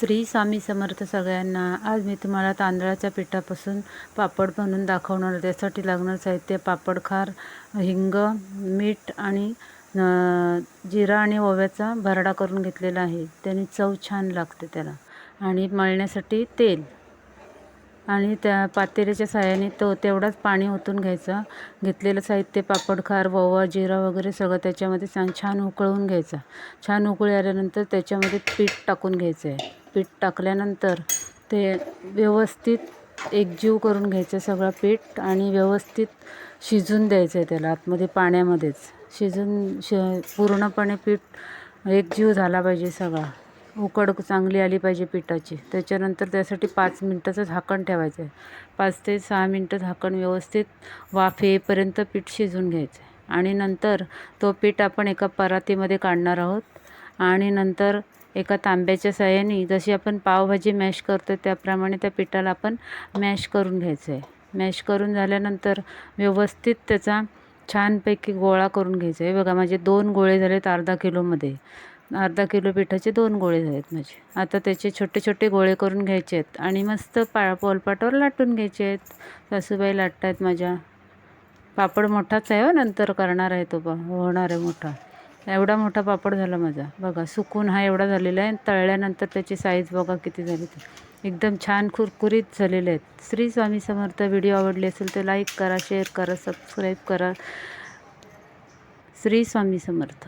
श्री स्वामी समर्थ सगळ्यांना। आज मी तुम्हाला तांदळाच्या पिठापासून पापड बनवून दाखवणार आहे। त्यासाठी लागणारं साहित्य पापड खार, हिंग, मीठ आणि जिरा आणि ओव्याचा भरडा करून घेतलेला आहे। त्याने चव छान लागते त्याला। आणि मळण्यासाठी तेल आणि त्या पातेल्याच्या साहाय्याने तेवढाच पाणी ओतून घ्यायचं। घेतलेलं साहित्य पापड खार, ओवा, जिरा वगैरे सगळं त्याच्यामध्ये छान उकळवून घ्यायचं। छान उकळी आल्यानंतर त्याच्यामध्ये पीठ टाकून घ्यायचं आहे। पीठ टाकल्यानंतर ते व्यवस्थित एकजीव करून घ्यायचं सगळं पीठ आणि व्यवस्थित शिजून द्यायचं आहे त्याला। आतमध्ये पाण्यामध्येच पूर्णपणे पीठ एकजीव झाला पाहिजे सगळा। उकड चांगली आली पाहिजे पिठाची। त्याच्यानंतर त्यासाठी 5 मिनिटाचं झाकण ठेवायचं आहे। 5 ते 6 मिनिटं झाकण व्यवस्थित वाफ येईपर्यंत पीठ शिजून घ्यायचं आहे। आणि नंतर तो पीठ आपण एका परातीमध्ये काढणार आहोत। आणि नंतर एका तांब्याच्या साहाय्याने जशी आपण पावभाजी मॅश करतो त्याप्रमाणे त्या पिठाला आपण मॅश करून घ्यायचं आहे। मॅश करून झाल्यानंतर व्यवस्थित त्याचा छानपैकी गोळा करून घ्यायचा आहे। बघा माझे 2 गोळे झालेत अर्धा किलोमध्ये। अर्धा किलो पिठाचे 2 गोळे झालेत माझे। आता त्याचे छोटे छोटे गोळे करून घ्यायचे आहेत आणि मस्त पोलपाटावर लाटून घ्यायचे आहेत। सासूबाई लाटतायत माझ्या। पापड मोठाच आहे हो, नंतर करणार आहे तो होणार आहे मोठा। एवढा मोठा पापड झाला माझा। बघा सुकून हा एवढा झालेला आहे। तळल्यानंतर त्याची साईज बघा किती झाली ते। एकदम छान कुरकुरीत झालेले आहेत। श्री स्वामी समर्थ। व्हिडिओ आवडले असेल तर लाईक करा, शेअर करा, सबस्क्राईब करा। श्री स्वामी समर्थ।